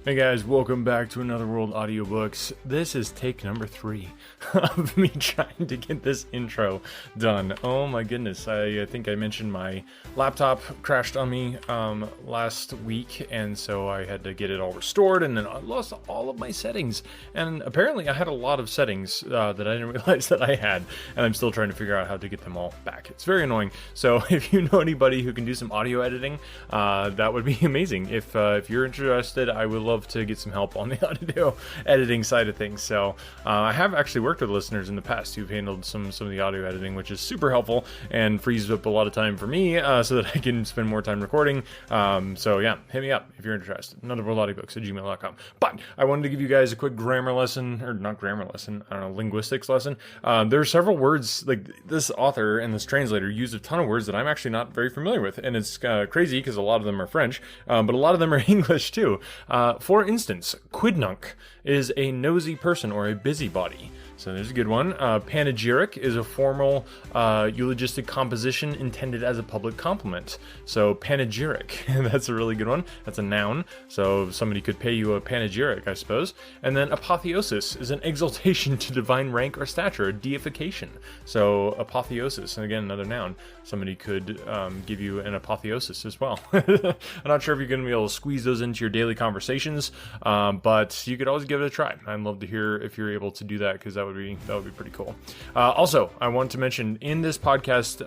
Hey guys, welcome back to Another World Audiobooks. This is take number 3 of me trying to get this intro done. Oh my goodness, I think I mentioned my laptop crashed on me last week, and so I had to get it all restored, and then I lost all of my settings. And apparently I had a lot of settings that I didn't realize that I had, and I'm still trying to figure out how to get them all back. It's very annoying. So if you know anybody who can do some audio editing, that would be amazing. If you're interested, I would love to get some help on the audio editing side of things. So I have actually worked with listeners in the past who've handled some of the audio editing, which is super helpful and frees up a lot of time for me so that I can spend more time recording. So yeah, hit me up if you're interested. anotherworldaudiobooks@gmail.com. But I wanted to give you guys a quick grammar lesson, or not grammar lesson, I don't know, linguistics lesson. There are several words, like this author and this translator used a ton of words that I'm actually not very familiar with, and it's crazy because a lot of them are French, but a lot of them are English too. For instance, quidnunc is a nosy person or a busybody. So there's a good one. Panegyric is a formal eulogistic composition intended as a public compliment. So panegyric, that's a really good one. That's a noun. So somebody could pay you a panegyric, I suppose. And then apotheosis is an exaltation to divine rank or stature, a deification. So apotheosis, and again, another noun. Somebody could give you an apotheosis as well. I'm not sure if you're going to be able to squeeze those into your daily conversations, but you could always give it a try. I'd love to hear if you're able to do that, because that would be pretty cool. Also, I want to mention in this podcast,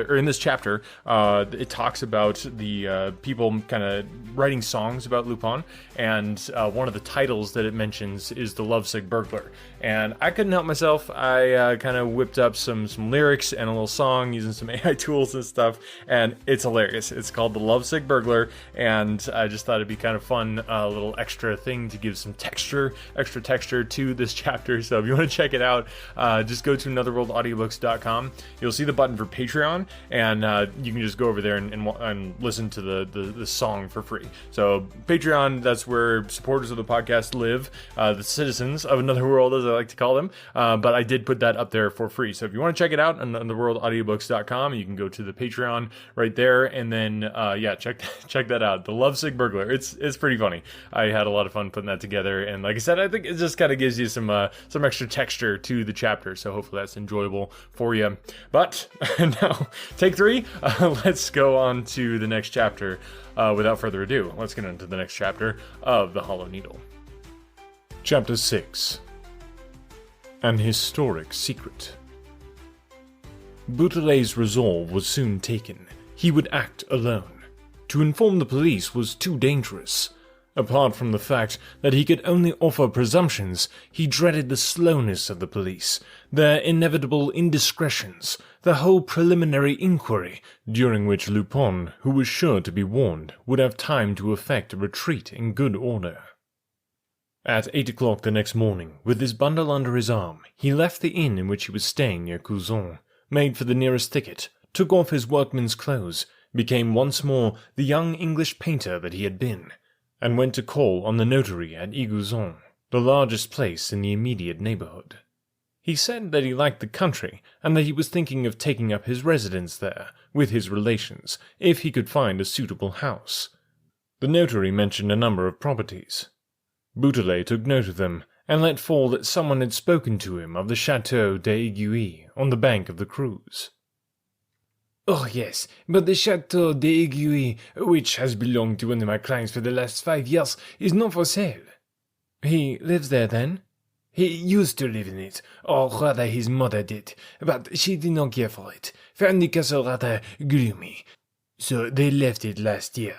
or in this chapter, it talks about the people kind of writing songs about Lupin, and one of the titles that it mentions is The Lovesick Burglar. And I couldn't help myself. I kind of whipped up some lyrics and a little song using some AI tools and stuff, and it's hilarious. It's called The Lovesick Burglar, and I just thought it'd be kind of fun, a little extra thing to give some extra texture to this chapter. So if you want to check it out, just go to anotherworldaudiobooks.com. You'll see the button for Patreon, and you can just go over there and listen to the song for free. So Patreon, that's where supporters of the podcast live, the citizens of Another World, as I like to call them. But I did put that up there for free. So if you want to check it out on anotherworldaudiobooks.com, you can go to the Patreon right there, and then check that out. The Lovesick Burglar. It's pretty funny. I had a lot of fun putting that together, and like I said, I think it just kind of gives you some extra texture to the chapter, so hopefully that's enjoyable for you. But now, take 3, let's go on to the next chapter. Without further ado, let's get into the next chapter of The Hollow Needle. Chapter 6. An Historic Secret. Beautrelet's resolve was soon taken. He would act alone. To inform the police was too dangerous. Apart from the fact that he could only offer presumptions, he dreaded the slowness of the police, their inevitable indiscretions, the whole preliminary inquiry, during which Lupin, who was sure to be warned, would have time to effect a retreat in good order. At 8 o'clock the next morning, with his bundle under his arm, he left the inn in which he was staying near Couzon, made for the nearest thicket, took off his workman's clothes, became once more the young English painter that he had been, and went to call on the notary at Igouzon, the largest place in the immediate neighborhood. He said that he liked the country, and that he was thinking of taking up his residence there, with his relations, if he could find a suitable house. The notary mentioned a number of properties. Beautrelet took note of them, and let fall that someone had spoken to him of the Chateau d'Aiguille on the bank of the Creuse. Oh yes, but the Chateau d'Aiguille, which has belonged to one of my clients for the last 5 years, is not for sale. He lives there, then? He used to live in it, or rather his mother did, but she did not care for it, found the castle rather gloomy, so they left it last year.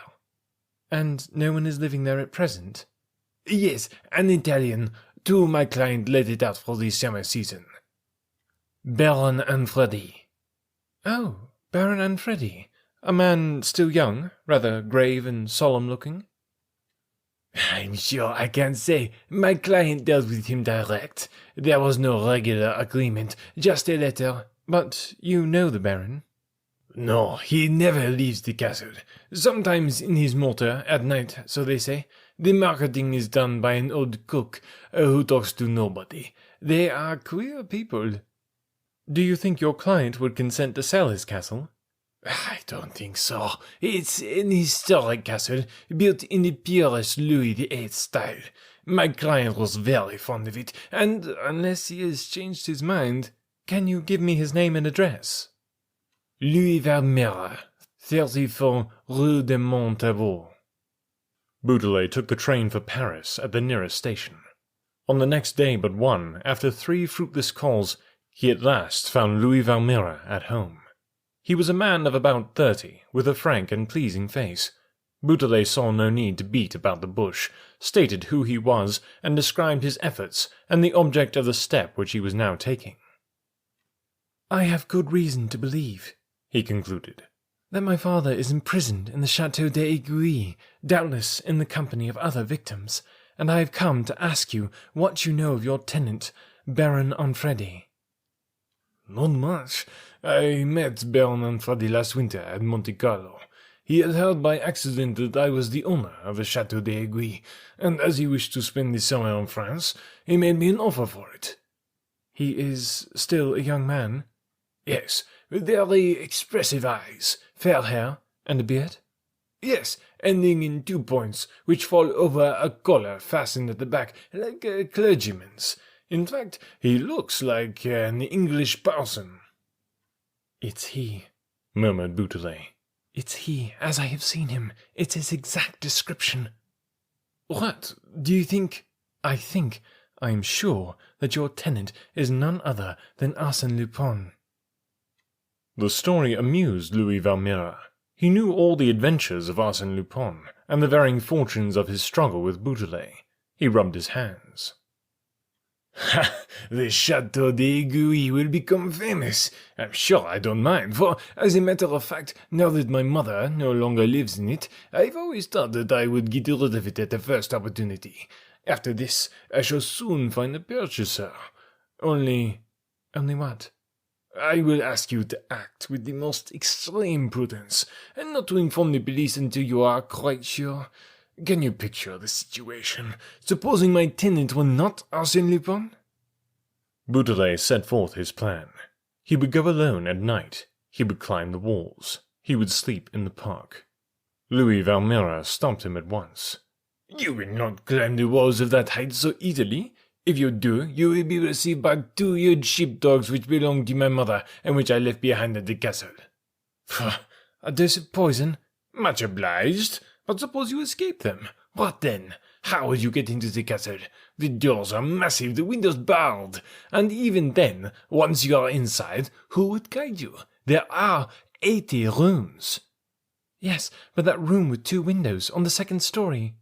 And no one is living there at present? Yes, an Italian, to my client let it out for the summer season. Baron Anfredi. Oh, Baron Anfredi. A man still young, rather grave and solemn-looking? I'm sure I can't say. My client dealt with him direct. There was no regular agreement, just a letter. But you know the Baron? No, he never leaves the castle. Sometimes in his motor, at night, so they say. The marketing is done by an old cook, who talks to nobody. They are queer people. Do you think your client would consent to sell his castle? I don't think so. It's an historic castle, built in the purest Louis VIII style. My client was very fond of it, and unless he has changed his mind, can you give me his name and address? Louis Valmera, 34 Rue de Montabaur. Boutelet took the train for Paris at the nearest station. On the next day but one, after 3 fruitless calls, he at last found Louis Valmera at home. He was a man of about 30, with a frank and pleasing face. Boutelet saw no need to beat about the bush, stated who he was, and described his efforts and the object of the step which he was now taking. I have good reason to believe, he concluded, that my father is imprisoned in the Chateau d'Aiguille, doubtless in the company of other victims, and I have come to ask you what you know of your tenant, Baron Anfredi. Not much. I met Baron Anfredi last winter at Monte Carlo. He had heard by accident that I was the owner of the Chateau d'Aiguille, and as he wished to spend the summer in France, he made me an offer for it. He is still a young man? Yes, with very expressive eyes, fair hair, and a beard? Yes, ending in 2 points, which fall over a collar fastened at the back, like a clergyman's. In fact, he looks like an English parson. It's he, murmured Boutelet. It's he, as I have seen him. It's his exact description. What? Do you think... I am sure, that your tenant is none other than Arsene Lupin. The story amused Louis Valmera. He knew all the adventures of Arsene Lupin, and the varying fortunes of his struggle with Boutelet. He rubbed his hands. Ha! The Chateau d'Aiguille will become famous. I'm sure I don't mind, for, as a matter of fact, now that my mother no longer lives in it, I've always thought that I would get rid of it at the first opportunity. After this, I shall soon find a purchaser. Only what? I will ask you to act with the most extreme prudence, and not to inform the police until you are quite sure. Can you picture the situation? Supposing my tenant were not Arsene Lupin? Boutelet set forth his plan. He would go alone at night. He would climb the walls. He would sleep in the park. Louis Valmera stopped him at once. You will not climb the walls of that height so easily. If you do, you will be received by 2 huge sheepdogs which belonged to my mother and which I left behind at the castle. Does it poison? Much obliged. But suppose you escape them. What then? How will you get into the castle? The doors are massive, the windows barred. And even then, once you are inside, who would guide you? There are 80 rooms. Yes, but that room with 2 windows on the 2nd story.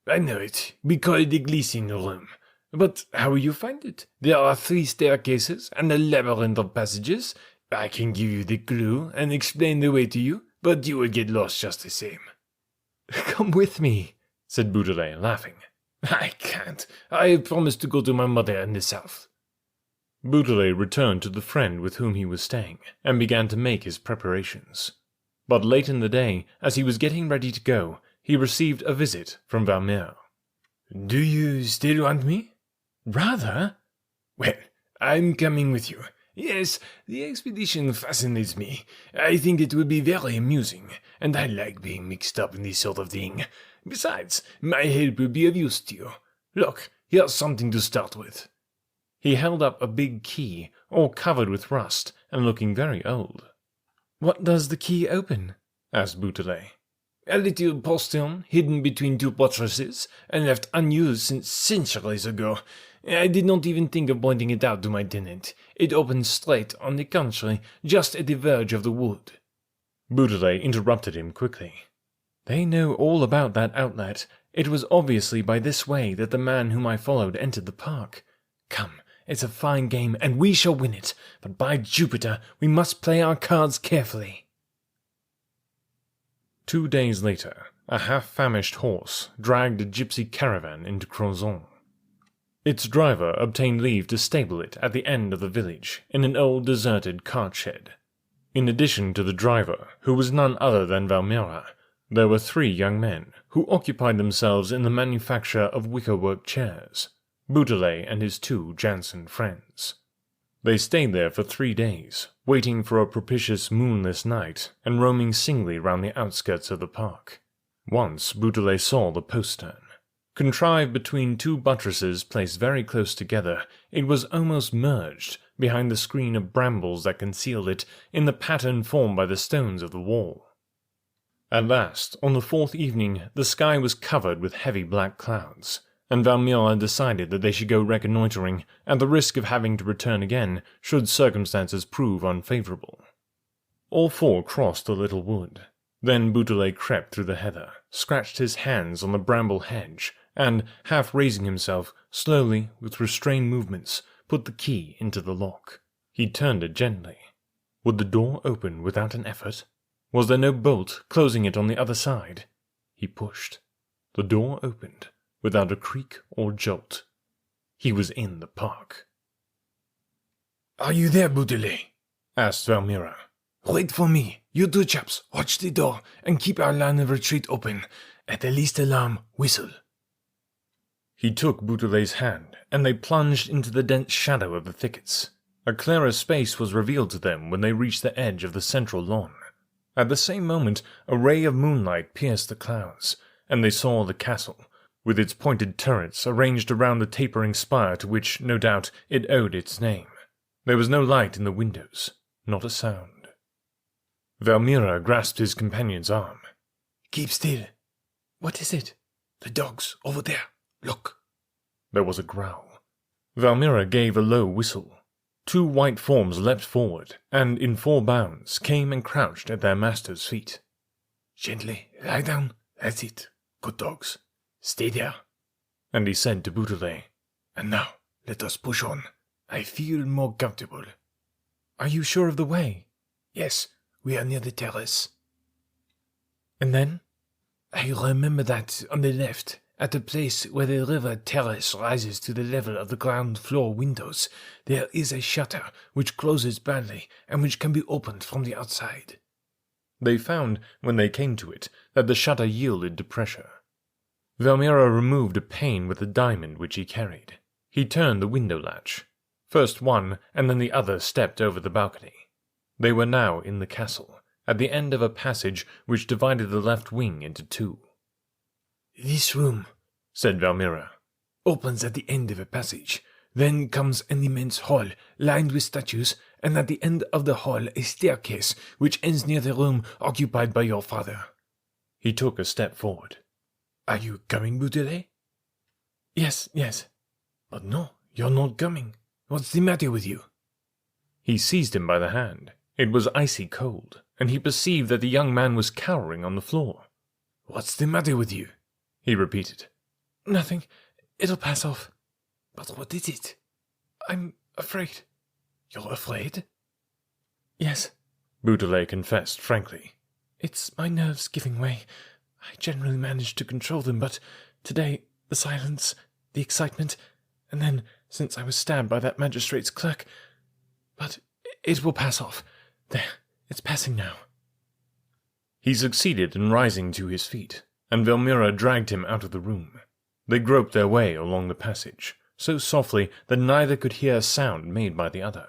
I know it. We call it the Gleasing Room. But how will you find it? There are 3 staircases and a labyrinth of passages. I can give you the clue and explain the way to you, but you will get lost just the same. Come with me, said Boutelet, laughing. I can't. I have promised to go to my mother in the south. Boutelet returned to the friend with whom he was staying, and began to make his preparations. But late in the day, as he was getting ready to go, he received a visit from Valmera. Do you still want me? Rather. Well, I'm coming with you. Yes, the expedition fascinates me. I think it will be very amusing, and I like being mixed up in this sort of thing. Besides, my help will be of use to you. Look, here's something to start with. He held up a big key, all covered with rust, and looking very old. What does the key open? asked Boutelet. A little postern hidden between 2 buttresses, and left unused since centuries ago. I did not even think of pointing it out to my tenant. It opens straight on the contrary, just at the verge of the wood. Boutelet interrupted him quickly. They know all about that outlet. It was obviously by this way that the man whom I followed entered the park. Come, it's a fine game, and we shall win it. But by Jupiter, we must play our cards carefully. 2 days later, a half-famished horse dragged a gypsy caravan into Crozon. Its driver obtained leave to stable it at the end of the village, in an old deserted cart shed. In addition to the driver, who was none other than Valmera, there were 3 young men, who occupied themselves in the manufacture of wickerwork chairs, Boutelet and his 2 Jansen friends. They stayed there for 3 days, waiting for a propitious moonless night and roaming singly round the outskirts of the park. Once Beaudelet saw the postern. Contrived between 2 buttresses placed very close together, it was almost merged behind the screen of brambles that concealed it in the pattern formed by the stones of the wall. At last, on the 4th evening, the sky was covered with heavy black clouds, and Valmira decided that they should go reconnoitering, at the risk of having to return again should circumstances prove unfavourable. All 4 crossed the little wood. Then Beaudelet crept through the heather, scratched his hands on the bramble hedge, and, half raising himself, slowly, with restrained movements, put the key into the lock. He turned it gently. Would the door open without an effort? Was there no bolt closing it on the other side? He pushed. The door opened, without a creak or jolt. He was in the park. "Are you there, Beaudelet?" asked Valmira. "Wait for me. You 2 chaps, watch the door, and keep our line of retreat open. At the least alarm, whistle." He took Beaudelet's hand, and they plunged into the dense shadow of the thickets. A clearer space was revealed to them when they reached the edge of the central lawn. At the same moment, a ray of moonlight pierced the clouds, and they saw the castle, with its pointed turrets arranged around the tapering spire to which, no doubt, it owed its name. There was no light in the windows, not a sound. Valmira grasped his companion's arm. "Keep still." "What is it?" "The dogs, over there. Look." There was a growl. Valmira gave a low whistle. 2 white forms leapt forward, and in 4 bounds came and crouched at their master's feet. "Gently, lie down. That's it. Good dogs. Stay there." And he said to Beaudelet, "And now, let us push on. I feel more comfortable." "Are you sure of the way?" "Yes, we are near the terrace." "And then?" "I remember that on the left, at the place where the river terrace rises to the level of the ground floor windows, there is a shutter which closes badly and which can be opened from the outside." They found, when they came to it, that the shutter yielded to pressure. Valmira removed a pane with the diamond which he carried. He turned the window latch. First one, and then the other stepped over the balcony. They were now in the castle, at the end of a passage which divided the left wing into 2. "This room," said Valmira, "opens at the end of a passage. Then comes an immense hall, lined with statues, and at the end of the hall a staircase, which ends near the room occupied by your father." He took a step forward. "Are you coming, Beaudelet?" Yes. "But no, you're not coming. What's the matter with you?" He seized him by the hand. It was icy cold, and he perceived that the young man was cowering on the floor. "What's the matter with you?" he repeated. "Nothing. It'll pass off." "But what is it?" "I'm afraid." "You're afraid?" "Yes," Beaudelet confessed frankly. "It's my nerves giving way. I generally manage to control them, but today the silence, the excitement, and then, since I was stabbed by that magistrate's clerk. But it will pass off. There, it's passing now." He succeeded in rising to his feet, and Valmira dragged him out of the room. They groped their way along the passage, so softly that neither could hear a sound made by the other.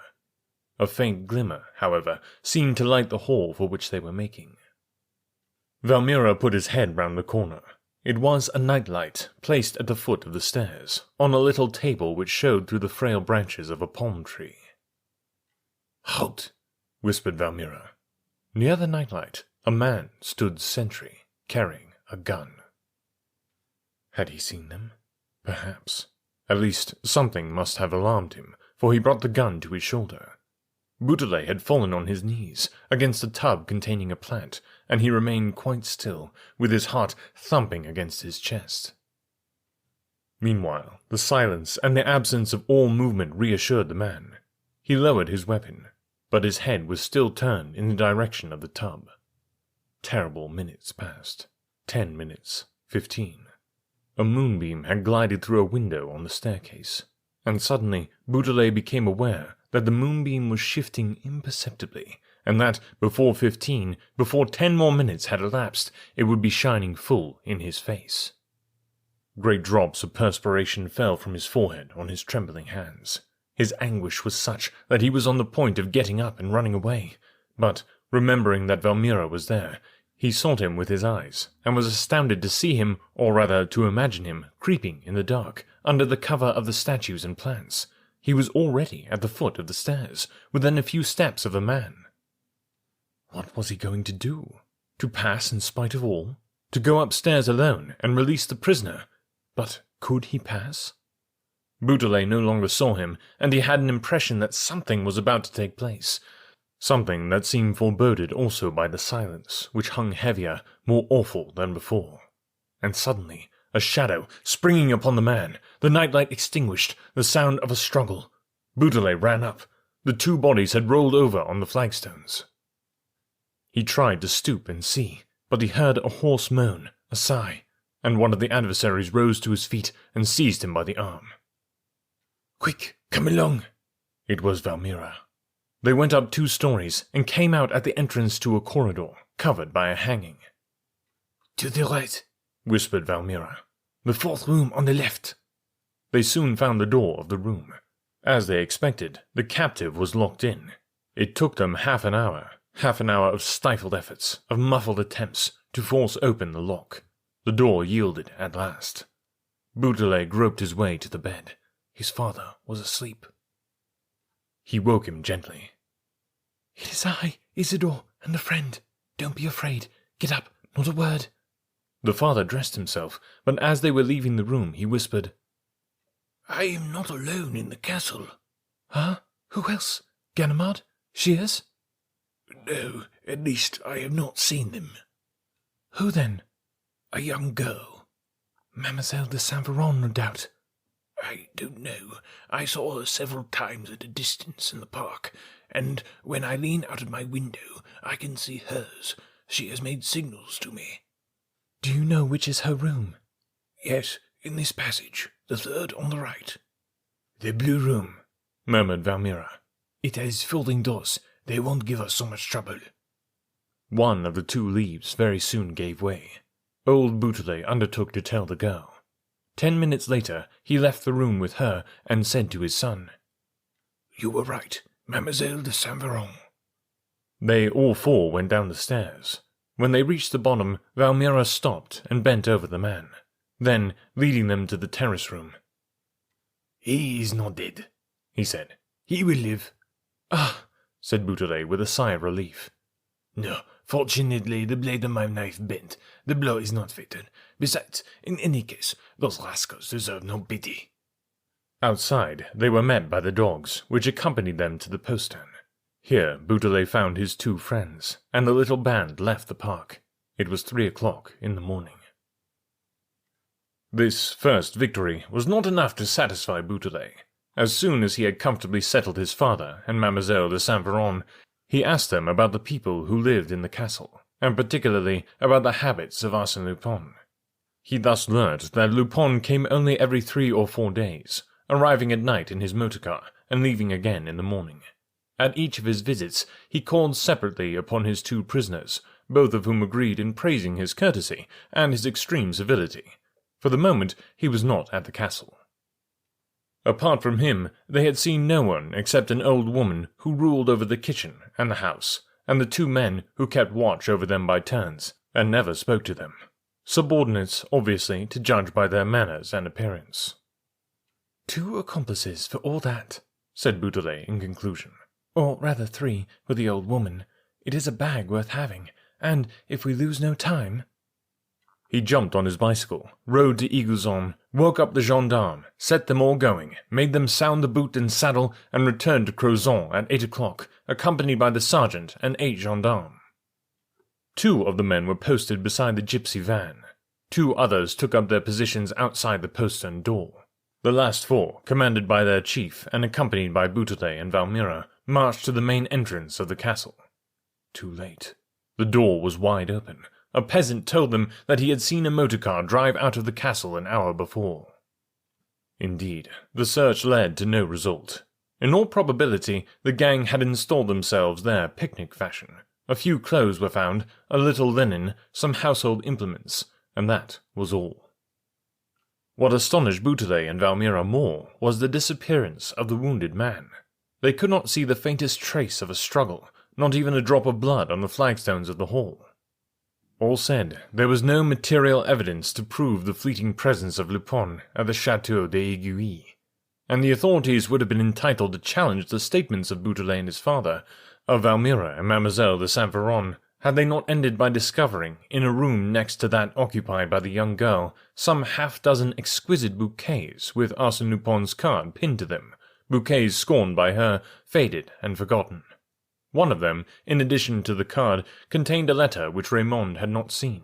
A faint glimmer, however, seemed to light the hall for which they were making. Valmira put his head round the corner. It was a night-light, placed at the foot of the stairs, on a little table which showed through the frail branches of a palm tree. "Halt!" whispered Valmira. Near the nightlight, a man stood sentry, carrying a gun. Had he seen them? Perhaps. At least, something must have alarmed him, for he brought the gun to his shoulder. Beaudelet had fallen on his knees, against a tub containing a plant, and he remained quite still, with his heart thumping against his chest. Meanwhile, the silence and the absence of all movement reassured the man. He lowered his weapon, but his head was still turned in the direction of the tub. Terrible minutes passed. 10 minutes, 15. A moonbeam had glided through a window on the staircase, and suddenly Beaudelet became aware that the moonbeam was shifting imperceptibly, and that before 10 more minutes had elapsed, it would be shining full in his face. Great drops of perspiration fell from his forehead on his trembling hands. His anguish was such that he was on the point of getting up and running away, but, remembering that Valmira was there, he sought him with his eyes, and was astounded to see him, or rather to imagine him, creeping in the dark, under the cover of the statues and plants. He was already at the foot of the stairs, within a few steps of the man. What was he going to do? To pass in spite of all? To go upstairs alone and release the prisoner? But could he pass? Beaudelet no longer saw him, and he had an impression that something was about to take place. Something that seemed foreboded also by the silence, which hung heavier, more awful than before. And suddenly, a shadow springing upon the man, the nightlight extinguished, the sound of a struggle. Beaudelet ran up. The two bodies had rolled over on the flagstones. He tried to stoop and see, but he heard a hoarse moan, a sigh, and one of the adversaries rose to his feet and seized him by the arm. "Quick, come along!" It was Valmira. They went up 2 stories and came out at the entrance to a corridor, covered by a hanging. "To the right," whispered Valmira. "The 4th room on the left." They soon found the door of the room. As they expected, the captive was locked in. It took them half an hour of stifled efforts, of muffled attempts, to force open the lock. The door yielded at last. Beaudelet groped his way to the bed. His father was asleep. He woke him gently. "It is I, Isidore, and a friend. Don't be afraid. Get up, not a word." The father dressed himself, but as they were leaving the room, he whispered, "I am not alone in the castle." "Huh? Who else? Ganimard? Shears?" "No, at least I have not seen them." "Who then?" "A young girl." "Mademoiselle de Saint-Véran, no doubt." "I don't know. I saw her several times at a distance in the park, and when I lean out of my window, I can see hers. She has made signals to me." "Do you know which is her room?" "Yes, in this passage, the 3rd on the right." "The blue room," murmured Valmira. "It has folding doors. They won't give us so much trouble." One of the 2 leaves very soon gave way. Old Beaudelet undertook to tell the girl. 10 minutes later, he left the room with her and said to his son, "You were right, Mademoiselle de Saint-Véran." They all 4 went down the stairs. When they reached the bottom, Valmira stopped and bent over the man. Then, leading them to the terrace room, "He is not dead," he said. "He will live." "Ah," said Beaudelet with a sigh of relief. "No, fortunately the blade of my knife bent. The blow is not fatal. Besides, in any case, those rascals deserve no pity." Outside, they were met by the dogs, which accompanied them to the postern. Here Beaudelet found his 2 friends, and the little band left the park. It was 3 o'clock in the morning. This first victory was not enough to satisfy Beaudelet. As soon as he had comfortably settled his father and Mademoiselle de Saint-Véran, he asked them about the people who lived in the castle, and particularly about the habits of Arsene Lupin. He thus learnt that Lupin came only every 3 or 4 days, arriving at night in his motor-car and leaving again in the morning. At each of his visits, he called separately upon his 2 prisoners, both of whom agreed in praising his courtesy and his extreme civility. For the moment, he was not at the castle. Apart from him, they had seen no one except an old woman who ruled over the kitchen and the house, and the 2 men who kept watch over them by turns, and never spoke to them. Subordinates, obviously, to judge by their manners and appearance. "2 accomplices for all that," said Beaudelet in conclusion. "Or rather 3, with the old woman. It is a bag worth having, and if we lose no time—" He jumped on his bicycle, rode to Iguazon, woke up the gendarmes, set them all going, made them sound the boot and saddle, and returned to Crozon at 8 o'clock, accompanied by the sergeant and 8 gendarmes. 2 of the men were posted beside the gypsy van. 2 others took up their positions outside the postern door. The last 4, commanded by their chief and accompanied by Beaudelet and Valmira, marched to the main entrance of the castle. Too late. The door was wide open. A peasant told them that he had seen a motor-car drive out of the castle an hour before. Indeed, the search led to no result. In all probability, the gang had installed themselves there picnic fashion. A few clothes were found, a little linen, some household implements, and that was all. What astonished Boutelet and Valmira more was the disappearance of the wounded man. They could not see the faintest trace of a struggle, not even a drop of blood on the flagstones of the hall. All said, there was no material evidence to prove the fleeting presence of Lupin at the Château d'Aiguille, and the authorities would have been entitled to challenge the statements of Boutelet and his father, of Valmira and Mademoiselle de Saint-Véran, had they not ended by discovering, in a room next to that occupied by the young girl, some half-dozen exquisite bouquets with Arsene Lupin's card pinned to them, bouquets scorned by her, faded and forgotten. One of them, in addition to the card, contained a letter which Raymond had not seen.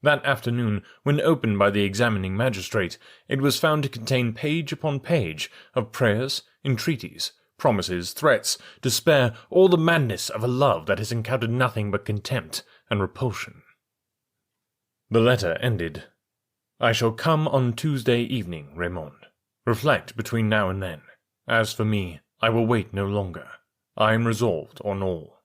That afternoon, when opened by the examining magistrate, it was found to contain page upon page of prayers, entreaties, promises, threats, despair, all the madness of a love that has encountered nothing but contempt and repulsion. The letter ended, "I shall come on Tuesday evening, Raymond. Reflect between now and then. As for me, I will wait no longer. I am resolved on all."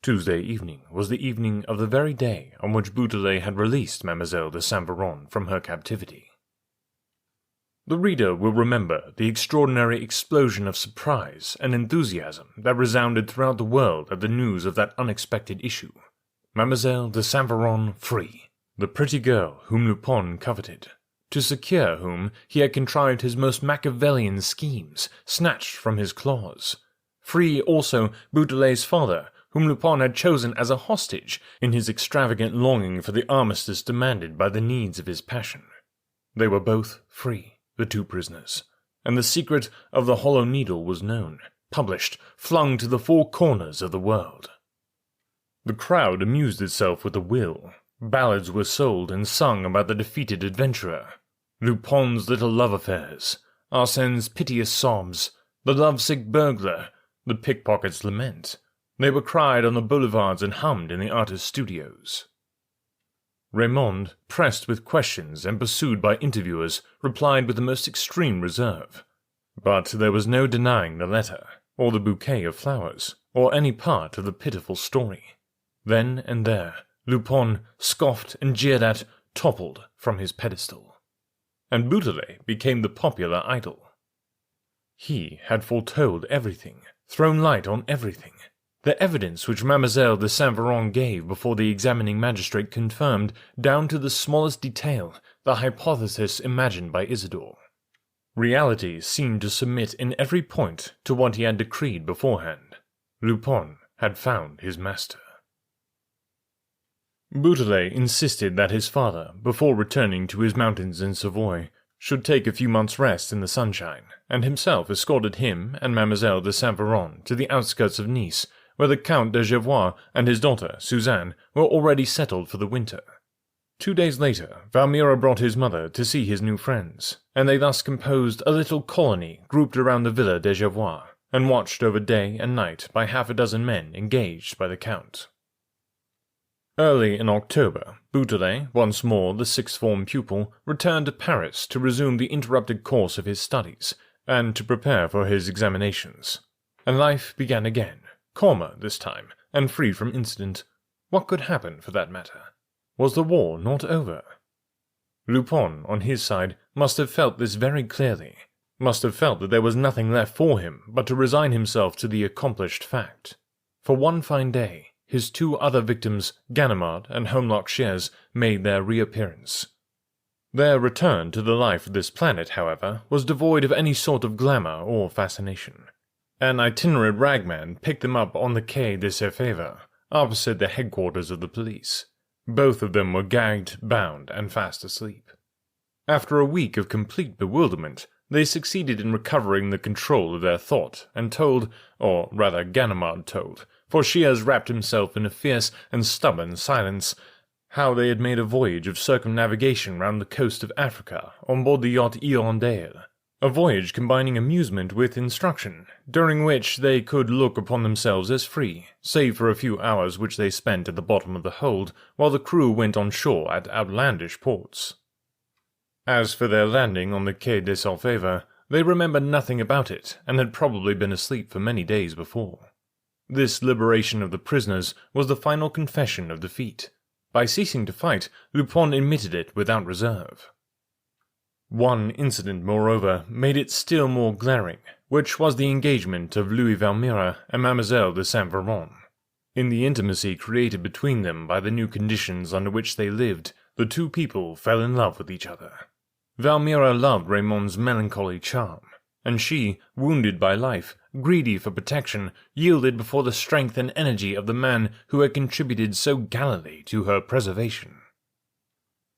Tuesday evening was the evening of the very day on which Boutelet had released Mademoiselle de Saint-Véran from her captivity. The reader will remember the extraordinary explosion of surprise and enthusiasm that resounded throughout the world at the news of that unexpected issue. Mademoiselle de Saint-Véran free, the pretty girl whom Lupin coveted, to secure whom he had contrived his most Machiavellian schemes, snatched from his claws. Free also Boutelet's father, whom Lupin had chosen as a hostage in his extravagant longing for the armistice demanded by the needs of his passion. They were both free, the two prisoners, and the secret of the Hollow Needle was known, published, flung to the four corners of the world. The crowd amused itself with a will. Ballads were sold and sung about the defeated adventurer, Lupin's little love affairs, Arsene's piteous sobs, the lovesick burglar, the pickpocket's lament. They were cried on the boulevards and hummed in the artists' studios. Raymond, pressed with questions and pursued by interviewers, replied with the most extreme reserve. But there was no denying the letter, or the bouquet of flowers, or any part of the pitiful story. Then and there, Lupin, scoffed and jeered at, toppled from his pedestal. And Boutelet became the popular idol. He had foretold everything, thrown light on everything. The evidence which Mademoiselle de Saint-Véran gave before the examining magistrate confirmed, down to the smallest detail, the hypothesis imagined by Isidore. Reality seemed to submit in every point to what he had decreed beforehand. Lupin had found his master. Boutelet insisted that his father, before returning to his mountains in Savoy, should take a few months' rest in the sunshine, and himself escorted him and Mademoiselle de Saint-Véran to the outskirts of Nice, where the Count de Gervois and his daughter, Suzanne, were already settled for the winter. 2 days later, Valmira brought his mother to see his new friends, and they thus composed a little colony grouped around the Villa de Gervois, and watched over day and night by half a dozen men engaged by the Count. Early in October, Boutelet, once more the sixth-form pupil, returned to Paris to resume the interrupted course of his studies, and to prepare for his examinations. And life began again, calmer this time, and free from incident. What could happen, for that matter? Was the war not over? Lupin, on his side, must have felt this very clearly, must have felt that there was nothing left for him but to resign himself to the accomplished fact. For one fine day, his two other victims, Ganimard and Holmlock Shears, made their reappearance. Their return to the life of this planet, however, was devoid of any sort of glamour or fascination. An itinerant ragman picked them up on the Quai des Orfèvres, opposite the headquarters of the police. Both of them were gagged, bound, and fast asleep. After a week of complete bewilderment, they succeeded in recovering the control of their thought, and told, or rather Ganimard told, for Shears wrapped himself in a fierce and stubborn silence, how they had made a voyage of circumnavigation round the coast of Africa on board the yacht Hirondelle, a voyage combining amusement with instruction, during which they could look upon themselves as free, save for a few hours which they spent at the bottom of the hold, while the crew went on shore at outlandish ports. As for their landing on the Quai des Orfèvres, they remembered nothing about it, and had probably been asleep for many days before. This liberation of the prisoners was the final confession of defeat. By ceasing to fight, Lupin admitted it without reserve. One incident, moreover, made it still more glaring, which was the engagement of Louis Valmira and Mademoiselle de Saint-Véran. In the intimacy created between them by the new conditions under which they lived, the two people fell in love with each other. Valmira loved Raymond's melancholy charm, and she, wounded by life, greedy for protection, yielded before the strength and energy of the man who had contributed so gallantly to her preservation.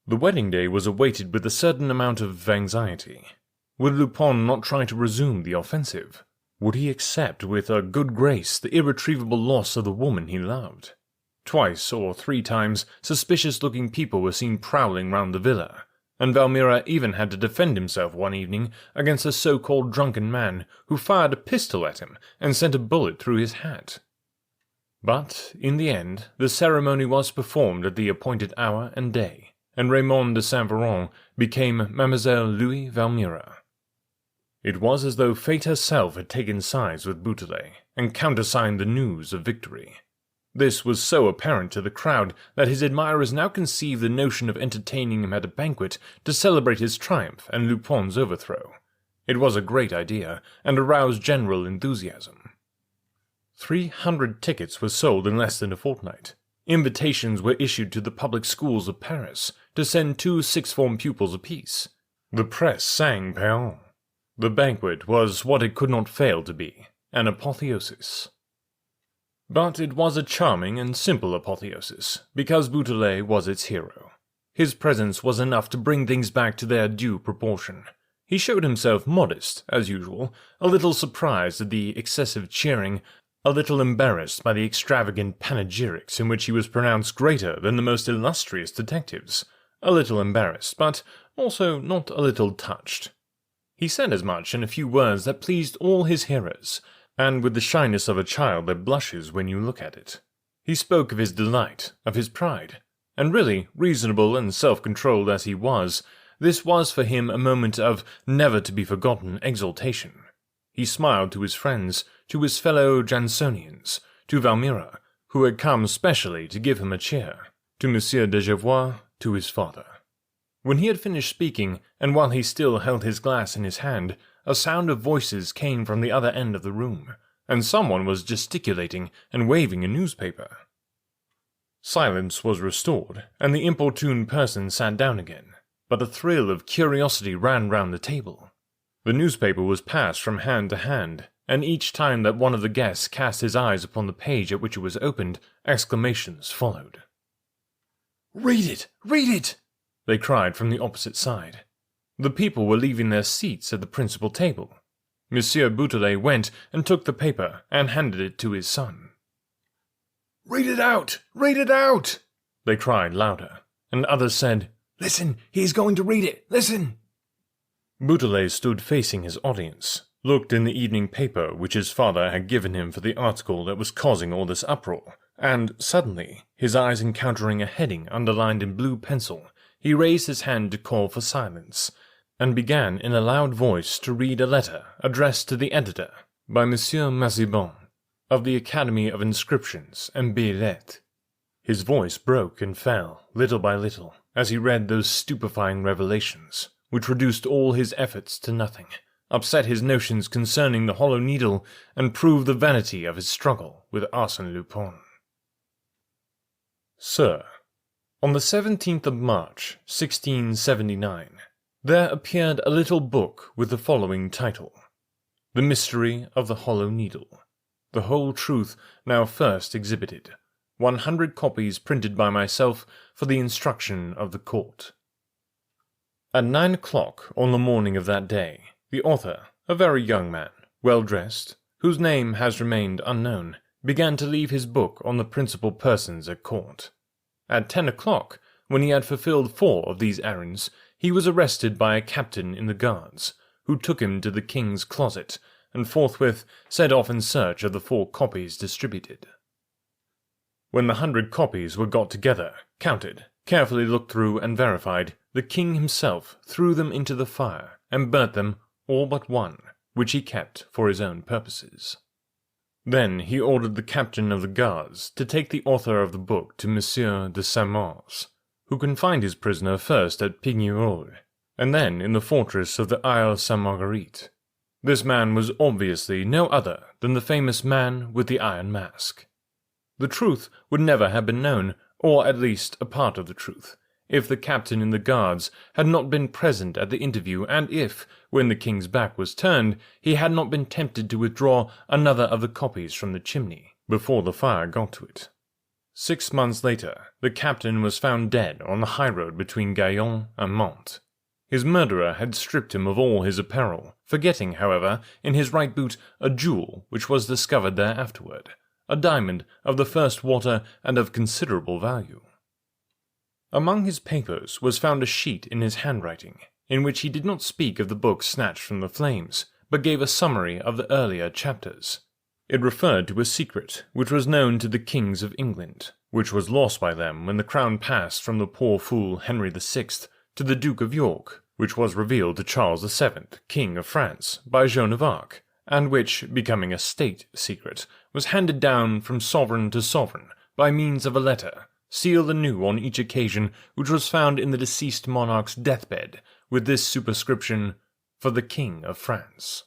The wedding day was awaited with a certain amount of anxiety. Would Lupin not try to resume the offensive? Would he accept with a good grace the irretrievable loss of the woman he loved? Twice or 3 times, suspicious-looking people were seen prowling round the villa, and Valmira even had to defend himself one evening against a so-called drunken man who fired a pistol at him and sent a bullet through his hat. But, in the end, the ceremony was performed at the appointed hour and day, and Raymond de Saint-Véran became Mademoiselle Louis Valmira. It was as though fate herself had taken sides with Boutelet, and countersigned the news of victory. This was so apparent to the crowd that his admirers now conceived the notion of entertaining him at a banquet to celebrate his triumph and Lupin's overthrow. It was a great idea, and aroused general enthusiasm. 300 tickets were sold in less than a fortnight. Invitations were issued to the public schools of Paris to send 2 sixth-form pupils apiece. The press sang paean. The banquet was what it could not fail to be, an apotheosis. But it was a charming and simple apotheosis, because Boutelet was its hero. His presence was enough to bring things back to their due proportion. He showed himself modest, as usual, a little surprised at the excessive cheering, a little embarrassed by the extravagant panegyrics in which he was pronounced greater than the most illustrious detectives, a little embarrassed, but also not a little touched. He said as much in a few words that pleased all his hearers, and with the shyness of a child that blushes when you look at it. He spoke of his delight, of his pride, and really, reasonable and self-controlled as he was, this was for him a moment of never-to-be-forgotten exultation. He smiled to his friends, to his fellow Jansonians, to Valmira, who had come specially to give him a cheer, to Monsieur de Gervois, to his father. When he had finished speaking, and while he still held his glass in his hand, a sound of voices came from the other end of the room, and someone was gesticulating and waving a newspaper. Silence was restored, and the importuned person sat down again, but a thrill of curiosity ran round the table. The newspaper was passed from hand to hand, and each time that one of the guests cast his eyes upon the page at which it was opened, exclamations followed. "Read it! Read it!" they cried from the opposite side. The people were leaving their seats at the principal table. Monsieur Boutelet went and took the paper and handed it to his son. "Read it out! Read it out!" they cried louder, and others said, "Listen, he is going to read it! Listen!" Boutelet stood facing his audience, looked in the evening paper which his father had given him for the article that was causing all this uproar, and suddenly, his eyes encountering a heading underlined in blue pencil, he raised his hand to call for silence, and began in a loud voice to read a letter addressed to the editor by Monsieur Massiban, of the Academy of Inscriptions and Belles-Lettres. His voice broke and fell, little by little, as he read those stupefying revelations, which reduced all his efforts to nothing, upset his notions concerning the Hollow Needle, and proved the vanity of his struggle with Arsene Lupin. Sir, on the 17th of March, 1679, there appeared a little book with the following title: The Mystery of the Hollow Needle. The whole truth now first exhibited. 100 copies printed by myself for the instruction of the court. At 9 o'clock on the morning of that day, the author, a very young man, well-dressed, whose name has remained unknown, began to leave his book on the principal persons at court. At 10 o'clock, when he had fulfilled 4 of these errands, he was arrested by a captain in the guards, who took him to the king's closet, and forthwith set off in search of the 4 copies distributed. When the 100 copies were got together, counted, carefully looked through and verified, the king himself threw them into the fire, and burnt them, all but one, which he kept for his own purposes. Then he ordered the captain of the guards to take the author of the book to Monsieur de Saint-Mars, who confined his prisoner first at Pignerol, and then in the fortress of the Isle Sainte-Marguerite. This man was obviously no other than the famous man with the iron mask. The truth would never have been known, or at least a part of the truth, if the captain in the guards had not been present at the interview, and if, when the king's back was turned, he had not been tempted to withdraw another of the copies from the chimney before the fire got to it. 6 months later, the captain was found dead on the high road between Gaillon and Mantes. His murderer had stripped him of all his apparel, forgetting, however, in his right boot a jewel which was discovered there afterward, a diamond of the first water and of considerable value. Among his papers was found a sheet in his handwriting, in which he did not speak of the book snatched from the flames, but gave a summary of the earlier chapters. It referred to a secret which was known to the kings of England, which was lost by them when the crown passed from the poor fool Henry VI to the Duke of York, which was revealed to Charles VII, King of France, by Joan of Arc, and which, becoming a state secret, was handed down from sovereign to sovereign by means of a letter, sealed anew on each occasion, which was found in the deceased monarch's deathbed, with this superscription, "For the King of France."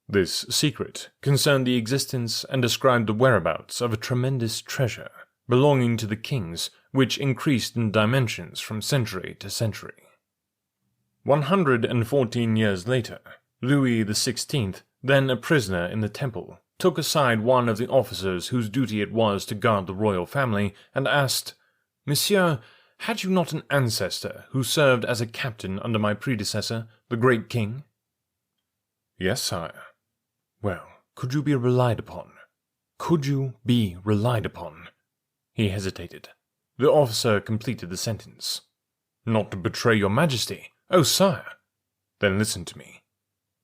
This secret concerned the existence and described the whereabouts of a tremendous treasure belonging to the kings, which increased in dimensions from century to century. 114 years later, Louis XVI, then a prisoner in the Temple, took aside one of the officers whose duty it was to guard the royal family, and asked, "Monsieur, had you not an ancestor who served as a captain under my predecessor, the great king?" "Yes, sire." "Well, could you be relied upon? Could you be relied upon?" He hesitated. The officer completed the sentence. "Not to betray your majesty? Oh, sire!" "Then listen to me."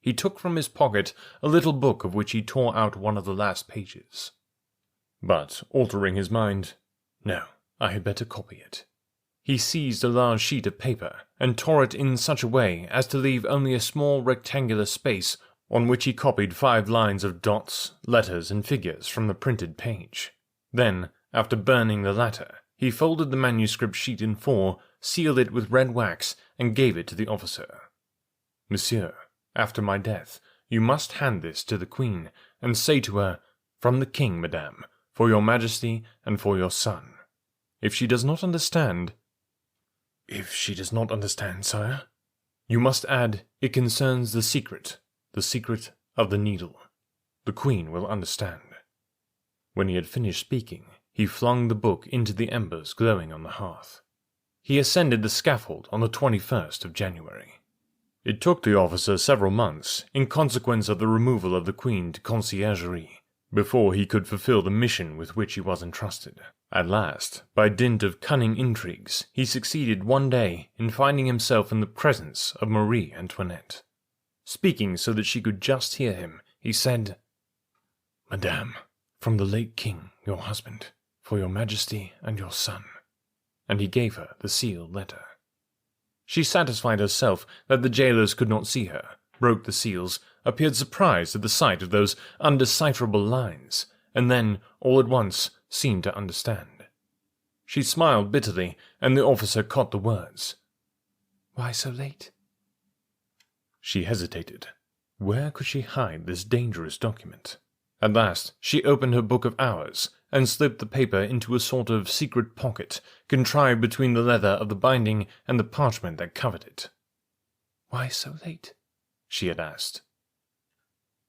He took from his pocket a little book of which he tore out one of the last pages. But, altering his mind, "No, I had better copy it." He seized a large sheet of paper and tore it in such a way as to leave only a small rectangular space on which he copied 5 lines of dots, letters, and figures from the printed page. Then, after burning the latter, he folded the manuscript sheet in 4, sealed it with red wax, and gave it to the officer. "Monsieur, after my death, you must hand this to the Queen, and say to her, 'From the King, madame, for your majesty and for your son.' If she does not understand—" "If she does not understand, sire?" "You must add, it concerns the secret of the needle. The Queen will understand." When he had finished speaking, he flung the book into the embers glowing on the hearth. He ascended the scaffold on the 21st of January. It took the officer several months, in consequence of the removal of the Queen to Conciergerie, before he could fulfill the mission with which he was entrusted. At last, by dint of cunning intrigues, he succeeded one day in finding himself in the presence of Marie Antoinette. Speaking so that she could just hear him, he said, "Madame, from the late king, your husband, for your majesty and your son," and he gave her the sealed letter. She satisfied herself that the jailers could not see her, broke the seals, appeared surprised at the sight of those undecipherable lines, and then, all at once, seemed to understand. She smiled bitterly, and the officer caught the words. "Why so late?" She hesitated. Where could she hide this dangerous document? At last she opened her book of hours, and slipped the paper into a sort of secret pocket, contrived between the leather of the binding and the parchment that covered it. "Why so late?" she had asked.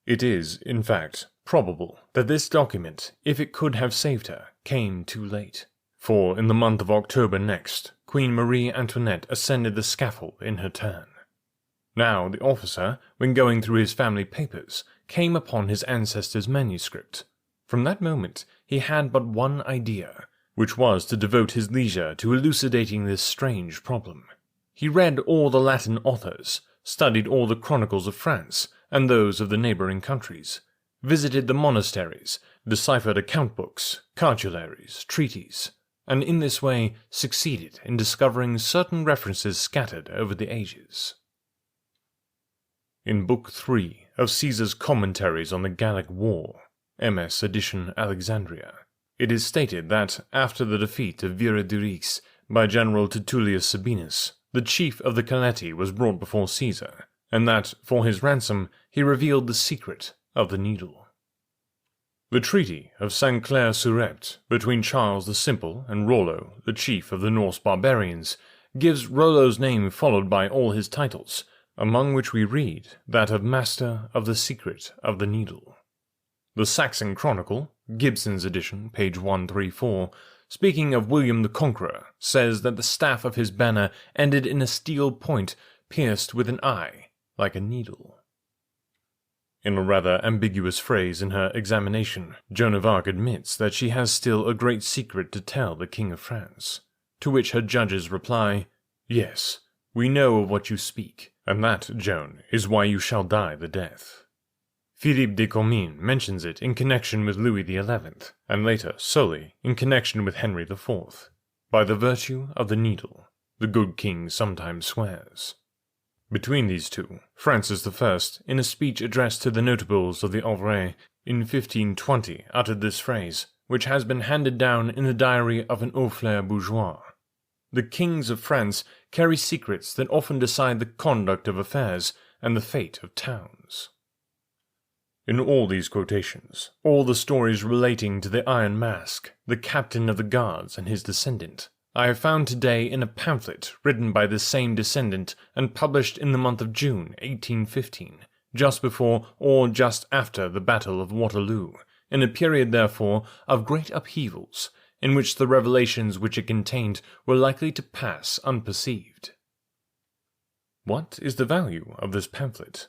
It is, in fact, probable that this document, if it could have saved her, came too late. For in the month of October next, Queen Marie Antoinette ascended the scaffold in her turn. Now the officer, when going through his family papers, came upon his ancestor's manuscript. From that moment he had but one idea, which was to devote his leisure to elucidating this strange problem. He read all the Latin authors, studied all the chronicles of France and those of the neighbouring countries, visited the monasteries, deciphered account books, cartularies, treaties, and in this way succeeded in discovering certain references scattered over the ages. In Book 3 of Caesar's Commentaries on the Gallic War, MS edition Alexandria, it is stated that after the defeat of Viridurix by General Titulius Sabinus, the chief of the Colletti was brought before Caesar, and that, for his ransom, he revealed the secret of the needle. The Treaty of Saint-Clair-sur-Epte between Charles the Simple and Rollo, the chief of the Norse barbarians, gives Rollo's name followed by all his titles, among which we read that of Master of the Secret of the Needle. The Saxon Chronicle, Gibson's edition, page 134, speaking of William the Conqueror, says that the staff of his banner ended in a steel point pierced with an eye, like a needle. In a rather ambiguous phrase in her examination, Joan of Arc admits that she has still a great secret to tell the King of France, to which her judges reply, "Yes, we know of what you speak, and that, Joan, is why you shall die the death." Philippe de Comines mentions it in connection with Louis XI, and later, solely, in connection with Henry IV. By the virtue of the needle, the good king sometimes swears. Between these two, Francis I, in a speech addressed to the notables of the Auvray in 1520, uttered this phrase, which has been handed down in the diary of an Honfleur bourgeois. The kings of France carry secrets that often decide the conduct of affairs and the fate of towns. In all these quotations, all the stories relating to the Iron Mask, the captain of the guards and his descendant, I have found today in a pamphlet written by the same descendant and published in the month of June 1815, just before or just after the Battle of Waterloo, in a period, therefore, of great upheavals, in which the revelations which it contained were likely to pass unperceived. What is the value of this pamphlet?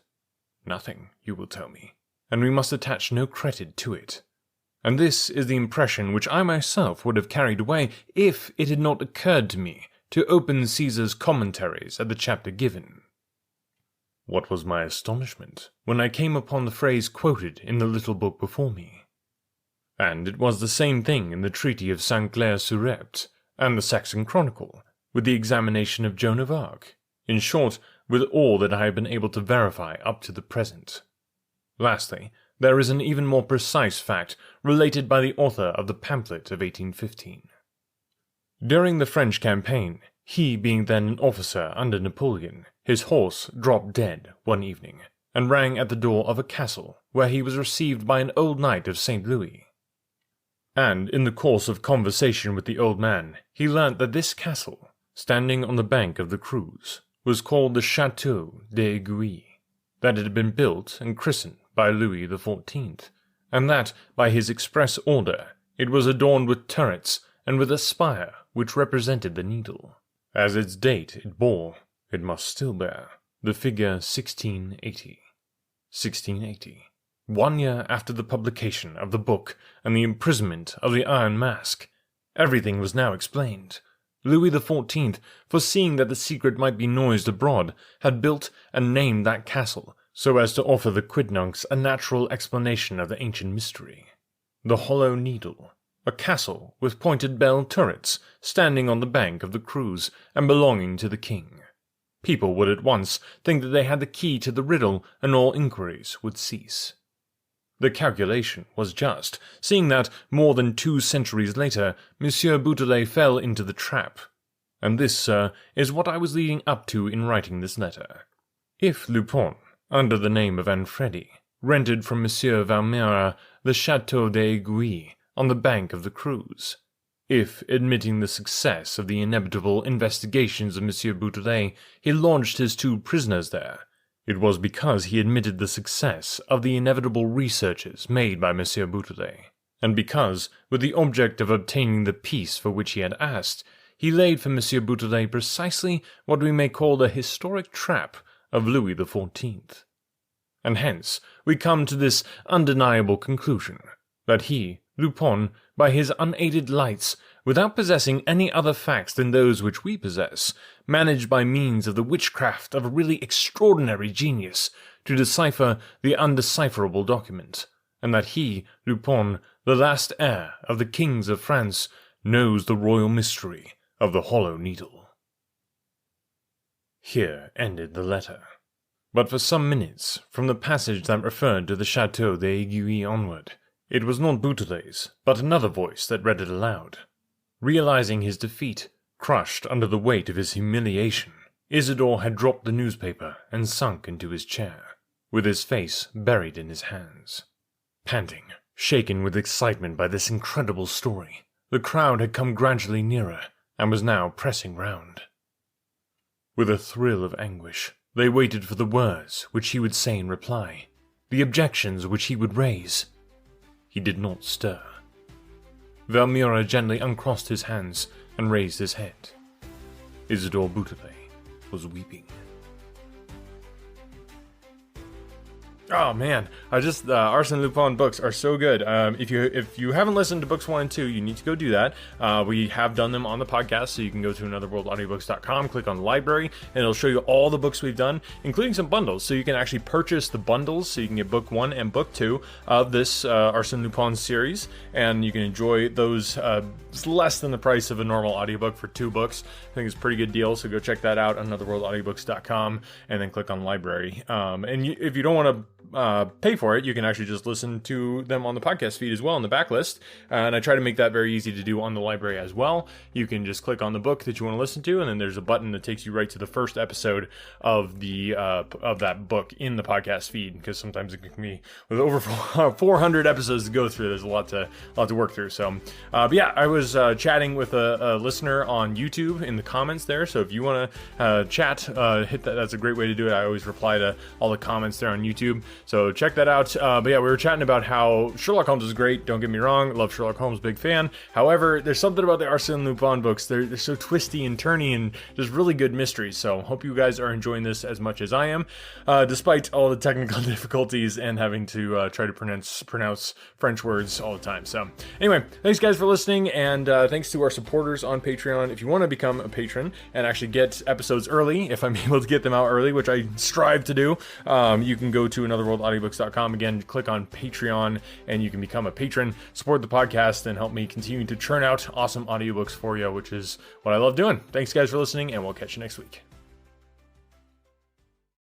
Nothing, you will tell me, and we must attach no credit to it. And this is the impression which I myself would have carried away if it had not occurred to me to open Caesar's commentaries at the chapter given. What was my astonishment when I came upon the phrase quoted in the little book before me? And it was the same thing in the Treaty of Saint-Clair-sur-Epte and the Saxon Chronicle, with the examination of Joan of Arc, in short, with all that I have been able to verify up to the present. Lastly, there is an even more precise fact related by the author of the pamphlet of 1815. During the French campaign, he being then an officer under Napoleon, his horse dropped dead one evening, and rang at the door of a castle where he was received by an old knight of St. Louis. And in the course of conversation with the old man, he learnt that this castle, standing on the bank of the Creuse, was called the Château d'Aiguille, that it had been built and christened by Louis XIV, and that, by his express order, it was adorned with turrets and with a spire which represented the needle. As its date it bore, it must still bear, the figure 1680. 1680. 1 year after the publication of the book and the imprisonment of the Iron Mask. Everything was now explained. Louis XIV, foreseeing that the secret might be noised abroad, had built and named that castle so as to offer the quidnuncs a natural explanation of the ancient mystery. The Hollow Needle, a castle with pointed bell turrets standing on the bank of the Creuse and belonging to the king. People would at once think that they had the key to the riddle, and all inquiries would cease. The calculation was just, seeing that, more than 2 centuries later, Monsieur Boutelet fell into the trap. And this, sir, is what I was leading up to in writing this letter. If Lupin, under the name of Anfredi, rented from Monsieur Valmera the Château d'Aiguille on the bank of the Creuse, if, admitting the success of the inevitable investigations of Monsieur Boutelet, he launched his 2 prisoners there, it was because he admitted the success of the inevitable researches made by Monsieur Boutelet, and because, with the object of obtaining the peace for which he had asked, he laid for Monsieur Boutelet precisely what we may call the historic trap of Louis XIV. And hence we come to this undeniable conclusion, that he, Lupin, by his unaided lights, without possessing any other facts than those which we possess, managed by means of the witchcraft of a really extraordinary genius to decipher the undecipherable document, and that he, Lupin, the last heir of the kings of France, knows the royal mystery of the Hollow Needle. Here ended the letter. But for some minutes, from the passage that referred to the Château d'Aiguille onward, it was not Boutelet's, but another voice that read it aloud. Realizing his defeat, crushed under the weight of his humiliation, Isidore had dropped the newspaper and sunk into his chair, with his face buried in his hands. Panting, shaken with excitement by this incredible story, the crowd had come gradually nearer and was now pressing round. With a thrill of anguish, they waited for the words which he would say in reply, the objections which he would raise. He did not stir. Valmira gently uncrossed his hands and raised his head. Isidore Bouteille was weeping. Oh man, Arsene Lupin books are so good. If you haven't listened to books 1 and 2, you need to go do that. We have done them on the podcast, so you can go to anotherworldaudiobooks.com, click on library, and it'll show you all the books we've done, including some bundles. So you can actually purchase the bundles, so you can get book 1 and book 2 of this Arsene Lupin series, and you can enjoy those. It's less than the price of a normal audiobook for 2 books. I think it's a pretty good deal, so go check that out on anotherworldaudiobooks.com, and then click on library. If you don't want to pay for it, you can actually just listen to them on the podcast feed as well in the backlist, and I try to make that very easy to do on the library as well. You can just click on the book that you want to listen to, and then there's a button that takes you right to the first episode of the of that book in the podcast feed, because sometimes it can be, with over 400 episodes to go through, there's a lot to work through. So but yeah, I was chatting with a listener on YouTube in the comments there, so if you want to chat, hit that. That's a great way to do it. I always reply to all the comments there on YouTube, so check that out. But yeah, we were chatting about how Sherlock Holmes is great. Don't get me wrong, love Sherlock Holmes, big fan. However, there's something about the Arsene Lupin books. They're so twisty and turny and just really good mysteries. So hope you guys are enjoying this as much as I am, despite all the technical difficulties and having to try to pronounce French words all the time. So anyway, thanks guys for listening, and thanks to our supporters on Patreon. If you want to become a patron and actually get episodes early, if I'm able to get them out early, which I strive to do, you can go to anotherworldaudiobooks.com. Again, click on Patreon and you can become a patron, support the podcast, and help me continue to churn out awesome audiobooks for you, which is what I love doing. Thanks guys for listening, and we'll catch you next week.